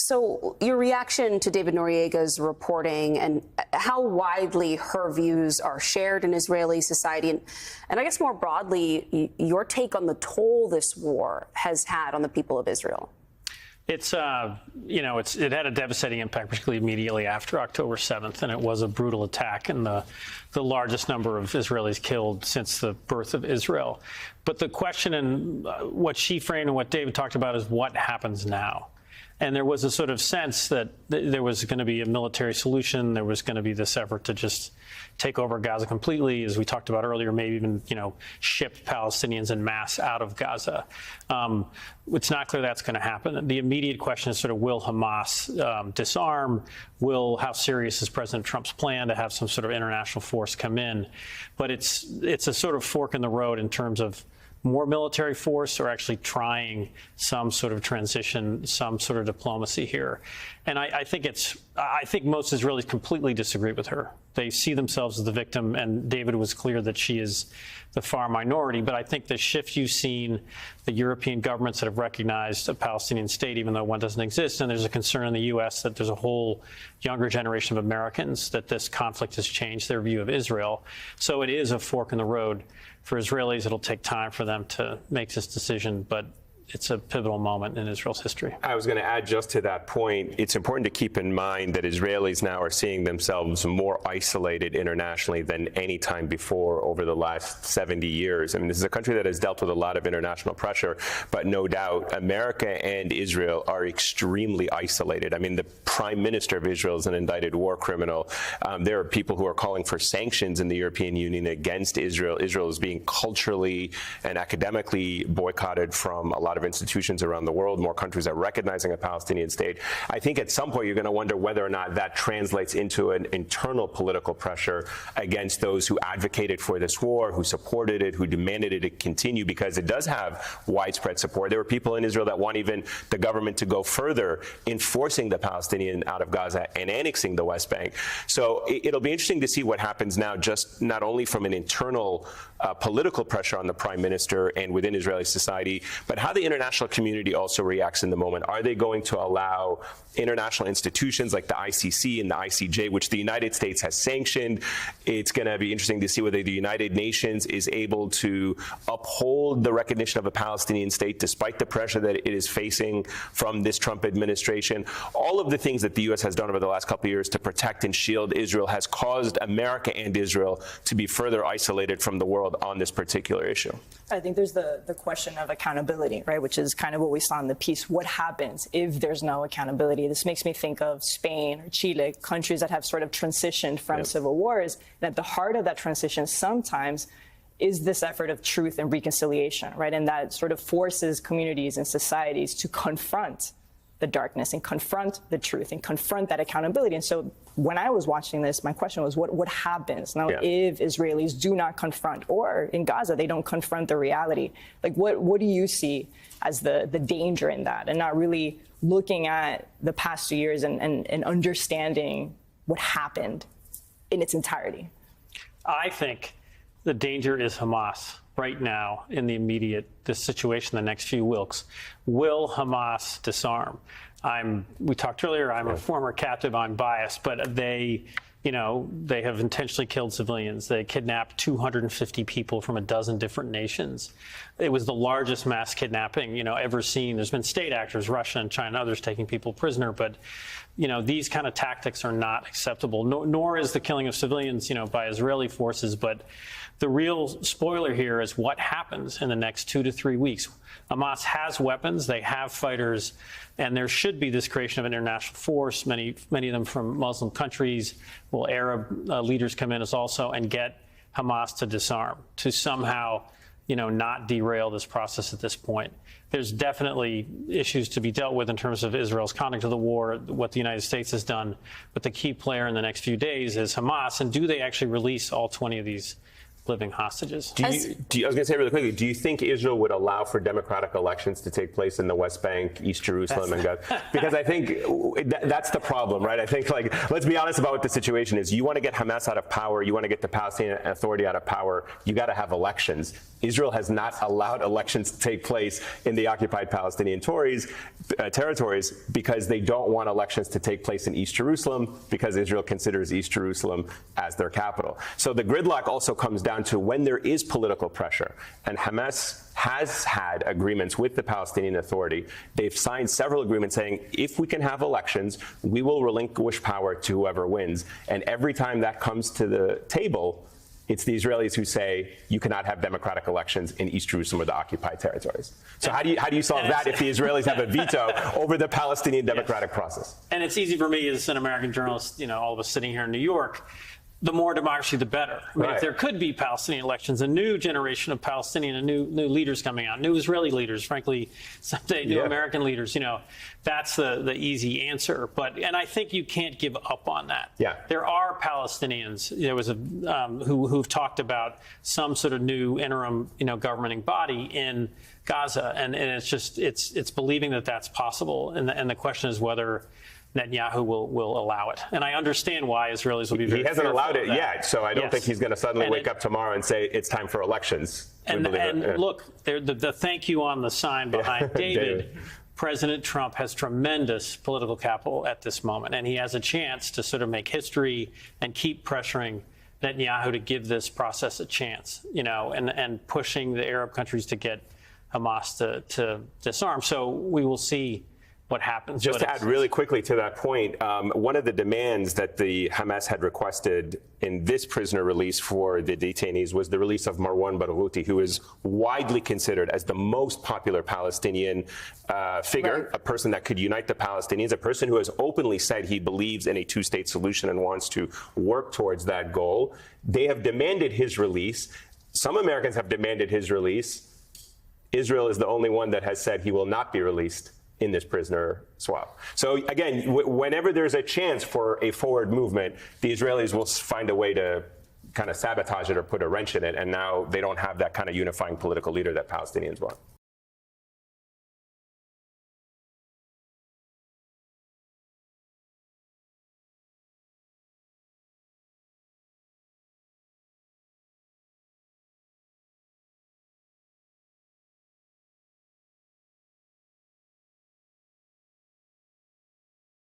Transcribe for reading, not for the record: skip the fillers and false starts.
So your reaction to David Noriega's reporting and how widely her views are shared in Israeli society, and I guess more broadly, your take on the toll this war has had on the people of Israel? It had a devastating impact, particularly immediately after October 7th, and it was a brutal attack and the largest number of Israelis killed since the birth of Israel. But the question and what she framed and what David talked about is what happens now. And there was a sort of sense that there was going to be a military solution. There was going to be this effort to just take over Gaza completely, as we talked about earlier, maybe even, ship Palestinians en masse out of Gaza. It's not clear that's going to happen. The immediate question is sort of, will Hamas disarm? How serious is President Trump's plan to have some sort of international force come in? But it's a sort of fork in the road in terms of more military force or actually trying some sort of transition, some sort of diplomacy here. And I think most Israelis completely disagree with her. They see themselves as the victim, and David was clear that she is the far minority. But I think the shift you've seen, the European governments that have recognized a Palestinian state, even though one doesn't exist, and there's a concern in the U.S. that there's a whole younger generation of Americans that this conflict has changed their view of Israel. So it is a fork in the road. For Israelis, it'll take time for them to make this decision, but it's a pivotal moment in Israel's history. I was going to add just to that point, it's important to keep in mind that Israelis now are seeing themselves more isolated internationally than any time before over the last 70 years. I mean, this is a country that has dealt with a lot of international pressure, but no doubt America and Israel are extremely isolated. I mean, the prime minister of Israel is an indicted war criminal. There are people who are calling for sanctions in the European Union against Israel. Israel is being culturally and academically boycotted from a lot of institutions around the world. More countries are recognizing a Palestinian state. I think at some point you're going to wonder whether or not that translates into an internal political pressure against those who advocated for this war, who supported it, who demanded it to continue, because it does have widespread support. There are people in Israel that want even the government to go further in forcing the Palestinians out of Gaza and annexing the West Bank. So it'll be interesting to see what happens now, just not only from an internal political pressure on the prime minister and within Israeli society, but how the international community also reacts in the moment. Are they going to allow international institutions like the ICC and the ICJ, which the United States has sanctioned? It's going to be interesting to see whether the United Nations is able to uphold the recognition of a Palestinian state despite the pressure that it is facing from this Trump administration. All of the things that the U.S. has done over the last couple of years to protect and shield Israel has caused America and Israel to be further isolated from the world on this particular issue. I think there's the question of accountability, right, which is kind of what we saw in the piece. What happens if there's no accountability? This makes me think of Spain or Chile, countries that have sort of transitioned from civil wars. And at the heart of that transition sometimes is this effort of truth and reconciliation, right? And that sort of forces communities and societies to confront the darkness and confront the truth and confront that accountability. And so when I was watching this, my question was, what happens now if Israelis do not confront, or in Gaza, they don't confront the reality? Like, what do you see as the danger in that, and not really looking at the past 2 years and understanding what happened in its entirety? I think the danger is Hamas right now in the immediate, this situation, the next few weeks. Will Hamas disarm? We talked earlier, I'm a former captive, I'm biased, but they have intentionally killed civilians. They kidnapped 250 people from a dozen different nations. It was the largest mass kidnapping, ever seen. There's been state actors, Russia and China, others taking people prisoner, but these kind of tactics are not acceptable, nor is the killing of civilians, by Israeli forces. But the real spoiler here is what happens in the next 2 to 3 weeks. Hamas has weapons, they have fighters, and there should be this creation of an international force, many of them from Muslim countries. Will Arab leaders come in as also and get Hamas to disarm, to somehow, not derail this process at this point? There's definitely issues to be dealt with in terms of Israel's conduct of the war, what the United States has done. But the key player in the next few days is Hamas. And do they actually release all 20 of these living hostages. I was going to say really quickly, do you think Israel would allow for democratic elections to take place in the West Bank, East Jerusalem, and Gaza? Because I think that's the problem, right? I think, like, let's be honest about what the situation is. You want to get Hamas out of power, you want to get the Palestinian Authority out of power, you got to have elections. Israel has not allowed elections to take place in the occupied Palestinian territories because they don't want elections to take place in East Jerusalem because Israel considers East Jerusalem as their capital. So the gridlock also comes down to when there is political pressure. And Hamas has had agreements with the Palestinian Authority. They've signed several agreements saying, if we can have elections, we will relinquish power to whoever wins. And every time that comes to the table, it's the Israelis who say you cannot have democratic elections in East Jerusalem or the occupied territories. So how do you solve that if the Israelis have a veto over the Palestinian democratic process? And it's easy for me as an American journalist, all of us sitting here in New York, the more democracy, the better. I mean, if there could be Palestinian elections, a new generation of Palestinian and new leaders coming out, new Israeli leaders, frankly, someday new American leaders, that's the easy answer. And I think you can't give up on that. Yeah. There are Palestinians, there was who've talked about some sort of new interim, governing body in Gaza, and it's believing that that's possible, and the question is whether Netanyahu will allow it. And I understand why Israelis will be very fearful. He hasn't allowed it yet, so I don't think he's going to suddenly wake up tomorrow and say it's time for elections. Look, the thank you on the sign behind David. President Trump has tremendous political capital at this moment, and he has a chance to sort of make history and keep pressuring Netanyahu to give this process a chance, and pushing the Arab countries to get Hamas to disarm. So we will see what happens. Just to add really quickly to that point, one of the demands that the Hamas had requested in this prisoner release for the detainees was the release of Marwan Barghouti, who is widely considered as the most popular Palestinian figure, a person that could unite the Palestinians, a person who has openly said he believes in a two-state solution and wants to work towards that goal. They have demanded his release. Some Americans have demanded his release. Israel is the only one that has said he will not be released in this prisoner swap. So again, whenever there's a chance for a forward movement, the Israelis will find a way to kind of sabotage it or put a wrench in it, and now they don't have that kind of unifying political leader that Palestinians want.